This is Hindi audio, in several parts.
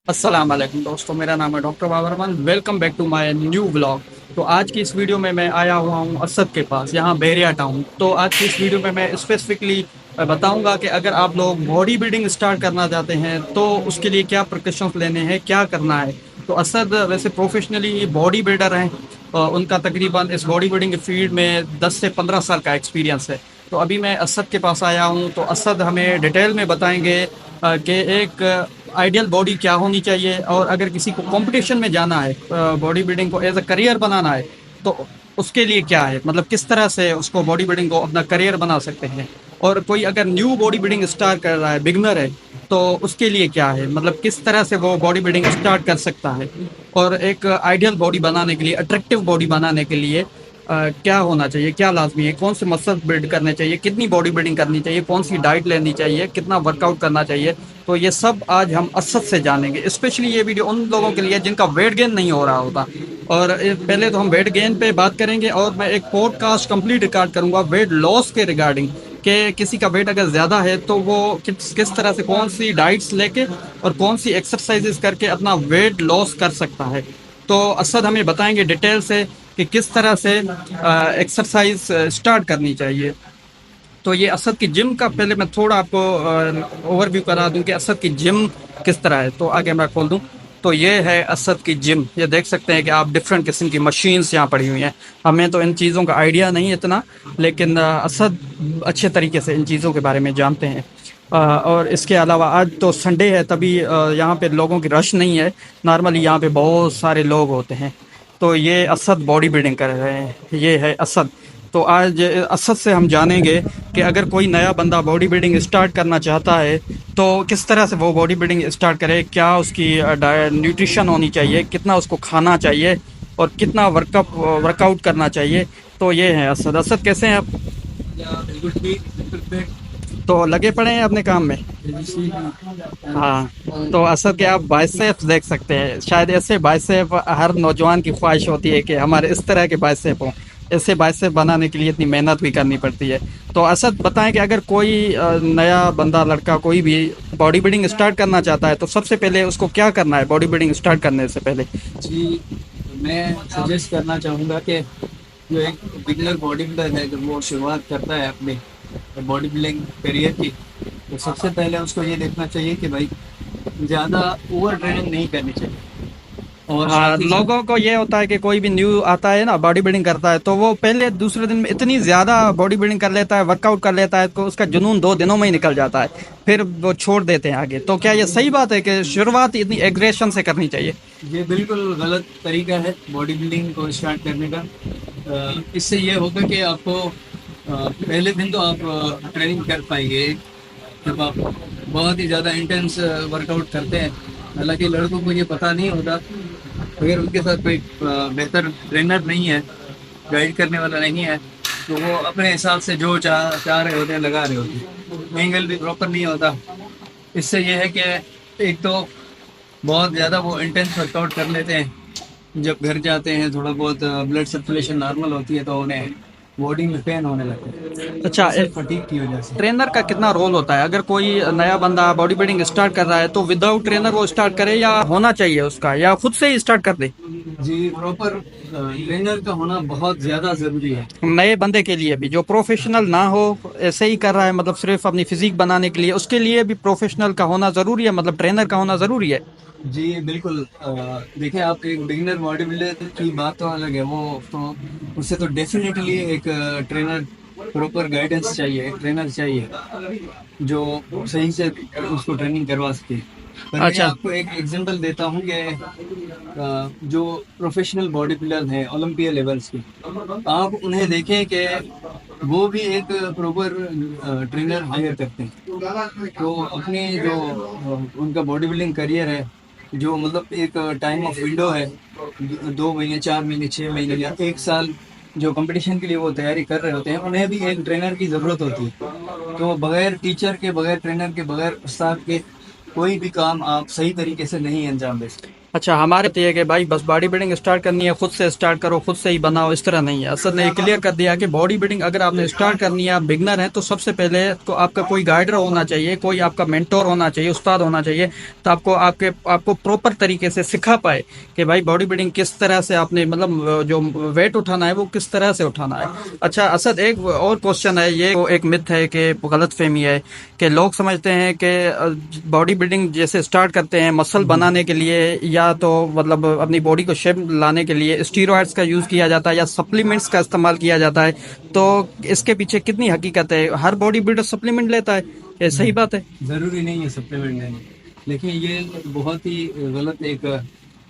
अस्सलाम वालेकुम दोस्तों, मेरा नाम है डॉक्टर बाबरमान। Welcome back to my new blog. तो आज की इस वीडियो में मैं आया हुआ हूँ असद के पास, यहाँ बहरिया टाउन। तो आज की इस वीडियो में मैं स्पेसिफिकली बताऊंगा कि अगर आप लोग बॉडी बिल्डिंग स्टार्ट करना चाहते हैं तो उसके लिए क्या प्रिकॉशंस लेने हैं, क्या करना है। तो असद वैसे प्रोफेशनली बॉडी बिल्डर हैं। उनका तकरीबन इस बॉडी बिल्डिंग फील्ड में 10 से 15 साल का एक्सपीरियंस है। तो अभी मैं असद के पास आया हूँ, तो असद हमें डिटेल में बताएंगे कि एक आइडियल बॉडी क्या होनी चाहिए, और अगर किसी को कंपटीशन में जाना है, बॉडी बिल्डिंग को एज अ करियर बनाना है, तो उसके लिए क्या है, मतलब किस तरह से उसको बॉडी बिल्डिंग को अपना करियर बना सकते हैं। और कोई अगर न्यू बॉडी बिल्डिंग स्टार्ट कर रहा है, बिगनर है, तो उसके लिए क्या है, मतलब किस तरह से वो बॉडी बिल्डिंग स्टार्ट कर सकता है। और एक आइडियल बॉडी बनाने के लिए, अट्रैक्टिव बॉडी बनाने के लिए क्या होना चाहिए, क्या लाजमी है, कौन से मसल बिल्ड करने चाहिए, कितनी बॉडी बिल्डिंग करनी चाहिए, कौन सी डाइट लेनी चाहिए, कितना वर्कआउट करना चाहिए। तो ये सब आज हम असद से जानेंगे। स्पेशली ये वीडियो उन लोगों के लिए जिनका वेट गेन नहीं हो रहा होता। और पहले तो हम वेट गेन पे बात करेंगे, और मैं एक पॉडकास्ट कंप्लीट रिकॉर्ड करूंगा वेट लॉस के रिगार्डिंग, कि किसी का वेट अगर ज़्यादा है तो वो किस तरह से कौन सी डाइट्स लेके और कौन सी एक्सरसाइजेस करके अपना वेट लॉस कर सकता है। तो असद हमें बताएंगे डिटेल से कि किस तरह से एक्सरसाइज स्टार्ट करनी चाहिए। तो ये असद की जिम का पहले मैं थोड़ा आपको ओवरव्यू करा दूं कि असद की जिम किस तरह है। तो आगे मैं खोल दूं, तो ये है असद की जिम। ये देख सकते हैं कि आप डिफरेंट किस्म की मशीन्स यहाँ पड़ी हुई हैं। हमें तो इन चीज़ों का आइडिया नहीं है इतना, लेकिन असद अच्छे तरीके से इन चीज़ों के बारे में जानते हैं। और इसके अलावा आज तो संडे है, तभी यहाँ पे लोगों की रश नहीं है। नॉर्मली यहाँ पे बहुत सारे लोग होते हैं। तो ये असद बॉडी बिल्डिंग कर रहे हैं, ये है असद। तो आज असद से हम जानेंगे कि अगर कोई नया बंदा बॉडी बिल्डिंग स्टार्ट करना चाहता है तो किस तरह से वो बॉडी बिल्डिंग स्टार्ट करे, क्या उसकी न्यूट्रिशन होनी चाहिए, कितना उसको खाना चाहिए, और कितना वर्कआउट करना चाहिए। तो ये है असद। असद कैसे हैं आप? बिल्कुल ठीक, बिल्कुल फिट। तो लगे पड़े हैं अपने काम में? इसी हाँ। तो असद के आप बाइसेप्स देख सकते हैं। शायद ऐसे बाइसेप हर नौजवान की ख्वाहिश होती है कि हमारे इस तरह के बाइसेप हों। ऐसे बाइसेप बनाने के लिए इतनी मेहनत भी करनी पड़ती है। तो असद बताएं कि अगर कोई नया बंदा, लड़का कोई भी बॉडी बिल्डिंग स्टार्ट करना चाहता है तो सबसे पहले उसको क्या करना है बॉडी बिल्डिंग स्टार्ट करने से पहले? जी, मैं सजेस्ट करना चाहूँगा कि जो एक बिगनर बॉडी बिल्डर है, जब वो शुरुआत करता है अपने बॉडी बिल्डिंग करियर की, तो सबसे पहले उसको ये देखना चाहिए कि भाई ज़्यादा ओवर ट्रेनिंग नहीं करनी चाहिए। और हाँ, साथ ही साथ लोगों को ये होता है कि कोई भी न्यू आता है ना, बॉडी बिल्डिंग करता है, तो वो पहले दूसरे दिन में इतनी ज़्यादा बॉडी बिल्डिंग कर लेता है, वर्कआउट कर लेता है, तो उसका जुनून 2 दिनों में ही निकल जाता है। फिर वो छोड़ देते हैं आगे। तो क्या ये सही बात है कि शुरुआत इतनी एग्रेशन से करनी चाहिए? ये बिल्कुल गलत तरीका है बॉडी बिल्डिंग को स्टार्ट करने का। इससे ये होगा कि आपको पहले दिन तो आप ट्रेनिंग कर पाएंगे जब आप बहुत ही ज़्यादा इंटेंस वर्कआउट करते हैं। हालांकि लड़कों को ये पता नहीं होता, अगर उनके साथ कोई बेहतर ट्रेनर नहीं है, गाइड करने वाला नहीं है, तो वो अपने हिसाब से जो चाह चाह रहे होते हैं लगा रहे होते हैं। एंगल भी प्रॉपर नहीं होता। इससे ये है कि एक तो बहुत ज़्यादा वो इंटेंस वर्कआउट कर लेते हैं, जब घर जाते हैं थोड़ा बहुत ब्लड सर्कुलेशन नॉर्मल होती है तो उन्हें बॉडी में पेन होने लगता है, अच्छा, इसे फटीग की वजह से। ट्रेनर का कितना रोल होता है? अगर कोई नया बंदा बॉडी बिल्डिंग स्टार्ट कर रहा है तो विदाउट ट्रेनर वो स्टार्ट करे, या होना चाहिए उसका, या खुद से ही स्टार्ट कर दे? जी, प्रॉपर ट्रेनर का होना बहुत ज़्यादा ज़रूरी है। नए बंदे के लिए भी, जो प्रोफेशनल ना हो, ऐसे ही कर रहा है, मतलब सिर्फ अपनी फिजिक बनाने के लिए, उसके लिए भी प्रोफेशनल का होना ज़रूरी है, मतलब ट्रेनर का होना ज़रूरी है। जी बिल्कुल। देखिए, आप एक बिगिनर बॉडी बिल्डर की बात तो अलग है, वो तो उससे तो डेफिनेटली एक ट्रेनर, प्रॉपर गाइडेंस चाहिए, एक ट्रेनर चाहिए जो सही से उसको ट्रेनिंग करवा सके। पर मैं अच्छा। आपको एक एग्जांपल देता हूँ कि जो प्रोफेशनल बॉडी बिल्डर हैं ओलंपिया लेवल्स के, आप उन्हें देखें कि वो भी एक प्रॉपर ट्रेनर हायर करते हैं। तो अपने जो उनका बॉडी बिल्डिंग करियर है, जो मतलब एक टाइम ऑफ विंडो है, 2 महीने, 4 महीने, 6 महीने या 1 साल, जो कंपटीशन के लिए वो तैयारी कर रहे होते हैं, उन्हें भी एक ट्रेनर की ज़रूरत होती है। तो बगैर टीचर के, बगैर ट्रेनर के, बगैर उस्ताद के कोई भी काम आप सही तरीके से नहीं अंजाम दे सकते। अच्छा, हमारे तो ये कि भाई बस बॉडी बिल्डिंग स्टार्ट करनी है, खुद से स्टार्ट करो, खुद से ही बनाओ, इस तरह नहीं है। असद ने क्लियर कर दिया कि बॉडी बिल्डिंग अगर आपने स्टार्ट करनी है, आप बिगनर हैं, तो सबसे पहले तो आपका कोई गाइडर होना चाहिए, कोई आपका मेंटोर होना चाहिए, उस्ताद होना चाहिए, तो आपको प्रॉपर तरीके से सिखा पाए कि भाई बॉडी बिल्डिंग किस तरह से आपने मतलब जो वेट उठाना है वो किस तरह से उठाना है। अच्छा असद, एक और क्वेश्चन है, ये एक मिथ है कि गलत फहमी है कि लोग समझते हैं कि बॉडी बिल्डिंग जैसे स्टार्ट करते हैं मसल जी। बनाने के लिए या तो मतलब अपनी बॉडी को शेप लाने के लिए स्टीरॉयड्स का यूज किया जाता है या सप्लीमेंट्स का इस्तेमाल किया जाता है, तो इसके पीछे कितनी हकीकत है? हर बॉडी बिल्डर सप्लीमेंट लेता है, ये सही बात है? ज़रूरी नहीं है सप्लीमेंट लेना, लेकिन ये बहुत ही गलत एक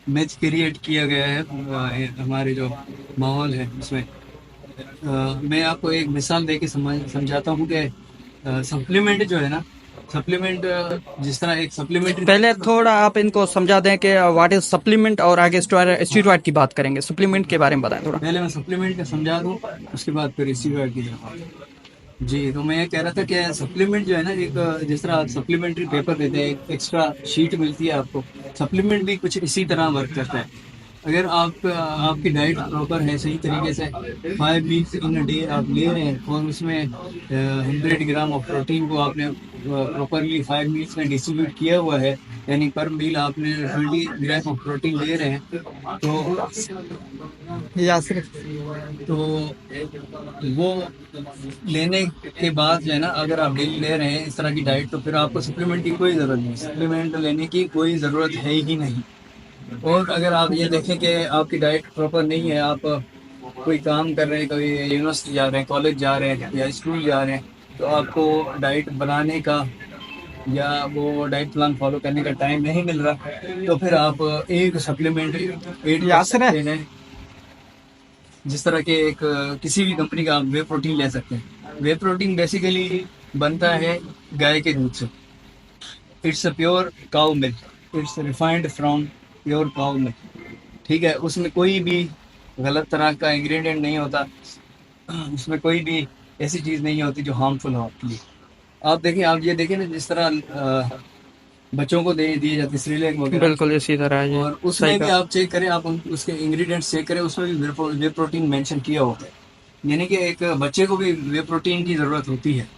मैच क्रिएट किया गया है हमारे जो माहौल है उसमें। मैं आपको एक मिसाल देके समझाता हूँ कि सप्लीमेंट जो है ना, सप्लीमेंट जिस तरह एक सप्लीमेंट्री। पहले थोड़ा आप इनको समझा दें कि व्हाट इज सप्लीमेंट, और आगे स्टीरॉयड की बात करेंगे। सप्लीमेंट के बारे में बताएं थोड़ा। पहले मैं सप्लीमेंट का समझा दूँ, उसके बाद फिर स्टीरॉयड की तरफ आऊँ। जी, तो मैं ये कह रहा था कि सप्लीमेंट जो है ना, एक जिस तरह आप सप्लीमेंट्री पेपर देते हैं, एक एक्स्ट्रा शीट मिलती है आपको, सप्लीमेंट भी कुछ इसी तरह वर्क करता है। अगर आप आपकी डाइट प्रॉपर है, सही तरीके से 5 मील्स इन अ डे आप ले रहे हैं और उसमें 100 ग्राम ऑफ प्रोटीन को आपने प्रॉपरली 5 मील्स में डिस्ट्रीब्यूट किया हुआ है, यानी पर मील आपने 20 ग्राम ऑफ प्रोटीन ले रहे हैं, तो या सिर्फ तो वो लेने के बाद जो है ना, अगर आप डेली ले रहे हैं इस तरह की डाइट, तो फिर आपको सप्लीमेंट की कोई ज़रूरत नहीं, सप्लीमेंट लेने की कोई ज़रूरत है ही नहीं। और अगर आप ये देखें कि आपकी डाइट प्रॉपर नहीं है, आप कोई काम कर रहे हैं, कोई यूनिवर्सिटी जा रहे हैं, कॉलेज जा रहे हैं या स्कूल जा रहे हैं, तो आपको डाइट बनाने का या वो डाइट प्लान फॉलो करने का टाइम नहीं मिल रहा, तो फिर आप एक सप्लीमेंट एड कर यासर है। सकते हैं। जिस तरह के एक किसी भी कंपनी का आप वे प्रोटीन ले सकते हैं। वे प्रोटीन बेसिकली बनता है गाय के दूध से। It's a pure cow milk, it's refined from pure cow milk. ठीक है, उसमें कोई भी गलत तरह का इंग्रेडिएंट नहीं होता, उसमें कोई भी ऐसी चीज़ नहीं होती जो हार्मफुल हो आपके लिए। आप देखें, आप ये देखें ना, जिस तरह बच्चों को दे दिए जाते सिरिलेक वगैरह, बिल्कुल इसी तरह है ये। और सही उसमें भी कहा। आप चेक करें, आप उसके इंग्रेडिएंट्स चेक करें, उसमें भी वे प्रोटीन मेंशन किया होता है। यानी कि एक बच्चे को भी वे प्रोटीन की ज़रूरत होती है।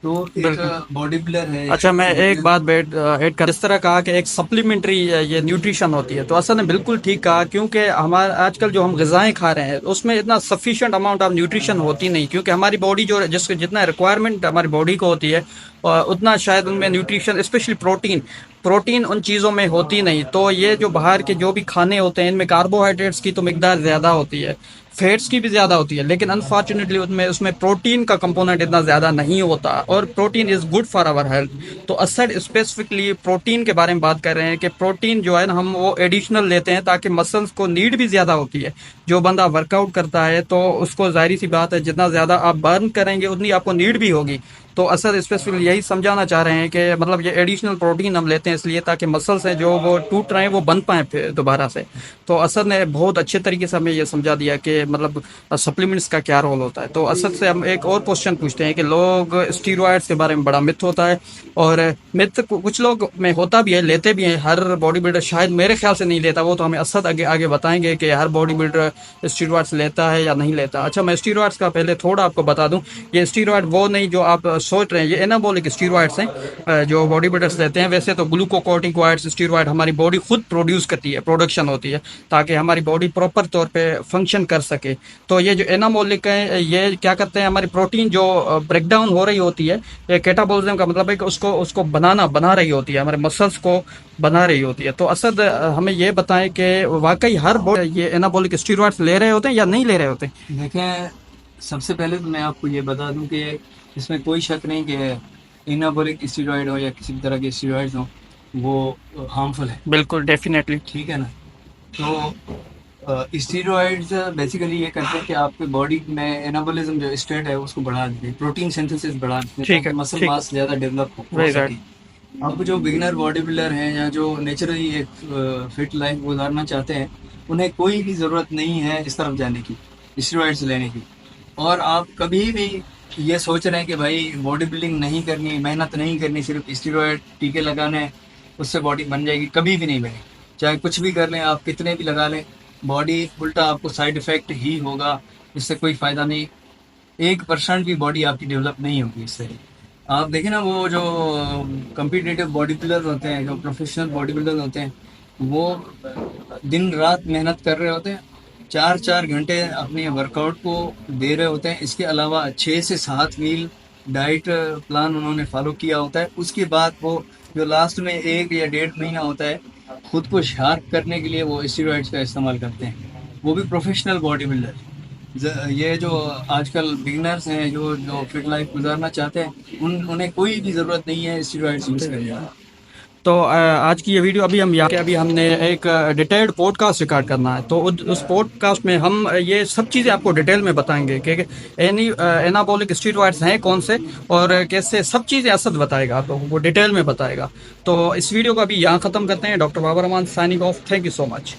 तो एक बिल्कुल। बॉडी बिल्डर है, अच्छा, मैं एक बात ऐड कर, इस तरह कहा कि एक सप्लीमेंट्री ये न्यूट्रिशन होती है, तो असल ने बिल्कुल ठीक कहा, क्योंकि हमारा आजकल जो हम ग़िज़ाएँ खा रहे हैं उसमें इतना सफिशिएंट अमाउंट ऑफ न्यूट्रिशन होती नहीं, क्योंकि हमारी बॉडी जो जिसको जितना रिक्वायरमेंट हमारी बॉडी को होती है उतना शायद उनमें न्यूट्रिशन, स्पेशली प्रोटीन प्रोटीन उन चीज़ों में होती नहीं। तो ये जो बाहर के जो भी खाने होते हैं इनमें कार्बोहाइड्रेट्स की तो मिकदार ज़्यादा होती है, फैट्स की भी ज़्यादा होती है, लेकिन अनफॉर्चुनेटली उसमें उसमें प्रोटीन का कंपोनेंट इतना ज़्यादा नहीं होता, और protein is good for our health. तो असर स्पेसिफिकली प्रोटीन के बारे में बात कर रहे हैं कि प्रोटीन जो है ना हम वो एडिशनल लेते हैं, ताकि मसल्स को नीड भी ज़्यादा होती है। जो बंदा वर्कआउट करता है तो उसको जाहिर सी बात है जितना ज़्यादा आप बर्न करेंगे उतनी आपको नीड भी होगी। तो असर स्पेसिफिकली यही समझाना चाह रहे हैं कि मतलब ये एडिशनल प्रोटीन हम लेते हैं इसलिए ताकि मसल्स हैं जो वो टूट रहे हैं वो बन पाएँ फिर दोबारा से। तो असर ने बहुत अच्छे तरीके से हमें ये समझा दिया कि मतलब सप्लीमेंट्स का क्या रोल होता है। तो असर से हम एक और क्वेश्चन पूछते हैं कि लोग स्टीरॉयड्स के बारे में बड़ा मिथ होता है, और मिथ कुछ लोग में होता भी है, लेते भी हैं, हर बॉडी बिल्डर शायद मेरे ख्याल से नहीं लेता, वो तो हमें असद आगे आगे बताएंगे कि हर बॉडी बिल्डर स्टीरॉयड्स लेता है या नहीं लेता। अच्छा, मैं स्टीरॉयड्स का पहले थोड़ा आपको बता दूं, ये स्टीरॉयड वो नहीं जो आप सोच रहे हैं, ये एनाबॉलिक स्टीरॉयड्स हैं जो बॉडी बिल्डर्स लेते हैं। वैसे तो ग्लूकोकॉर्टिकॉइड्स स्टीरॉयड हमारी बॉडी खुद प्रोड्यूस करती है, प्रोडक्शन होती है, ताकि हमारी बॉडी प्रॉपर तौर पे फंक्शन कर सके। तो ये जो एनाबॉलिक है ये क्या करते हैं, हमारी प्रोटीन जो ब्रेक डाउन हो रही होती है, ये कैटाबॉलिज्म का मतलब है कि उसको उसको बना रही होती है, हमारे मसल्स को बना रही होती है। तो असद हमें ये बताएं कि वाकई हर ये एनाबॉलिक स्टीरॉयड्स ले रहे होते हैं या नहीं ले रहे होते? देखें, सबसे पहले तो मैं आपको ये बता दूं कि इसमें कोई शक नहीं कि एनाबॉलिक स्टीरॉयड हो या किसी भी तरह के स्टीरॉयड्स हो, वो हार्मफुल है। बिल्कुल, डेफिनेटली। ठीक है ना। तो स्टीरॉयड्स बेसिकली ये करते हैं कि आपके बॉडी में एनाबॉलिज्म जो स्टेट है उसको बढ़ा देते हैं, प्रोटीन सिंथेसिस बढ़ा देते हैं, ठीक है, ताकि मसल ठीक है। मास ज़्यादा डेवलप हो वेरी सके। गुड। अब जो बिगिनर बॉडी बिल्डर हैं या जो नेचुरली एक फिट लाइफ गुजारना चाहते हैं, उन्हें कोई भी ज़रूरत नहीं है इस तरफ जाने की, स्टेरॉइड्स लेने की। और आप कभी भी ये सोच रहे हैं कि भाई बॉडी बिल्डिंग नहीं करनी, मेहनत नहीं करनी, सिर्फ स्टेरॉइड टीके लगाने हैं उससे बॉडी बन जाएगी, कभी भी नहीं बनेगी। चाहे कुछ भी कर लें आप, कितने भी लगा लें, बॉडी उल्टा आपको साइड इफेक्ट ही होगा, इससे कोई फ़ायदा नहीं। 1% भी बॉडी आपकी डेवलप नहीं होगी इससे। आप देखें ना, वो जो कम्पिटिटिव बॉडी बिल्डर होते हैं, जो प्रोफेशनल बॉडी बिल्डर होते हैं, वो दिन रात मेहनत कर रहे होते हैं, 4-4 घंटे अपने वर्कआउट को दे रहे होते हैं। इसके अलावा 6 से 7 मील डाइट प्लान उन्होंने फॉलो किया होता है। उसके बाद वो जो लास्ट में 1 या 1.5 महीना होता है, खुद को शार्प करने के लिए वो स्टेरॉइड्स का इस्तेमाल करते हैं, वो भी प्रोफेशनल बॉडी बिल्डर। ये जो आजकल बिगिनर्स हैं, जो जो फिट लाइफ गुजारना चाहते हैं, उन्हें कोई भी ज़रूरत नहीं है स्टेरॉइड्स यूज़ करने की। तो आज की ये वीडियो अभी हम यहाँ के अभी हमने एक डिटेल्ड पॉडकास्ट रिकॉर्ड करना है, तो उस पॉडकास्ट में हम ये सब चीज़ें आपको डिटेल में बताएंगे कि एनाबॉलिक स्टेरॉइड्स हैं कौन से और कैसे, सब चीज़ें असद बताएगा, तो वो डिटेल में बताएगा। तो इस वीडियो को अभी यहाँ ख़त्म करते हैं। Doctor Babar Rahman signing off. Thank you so much.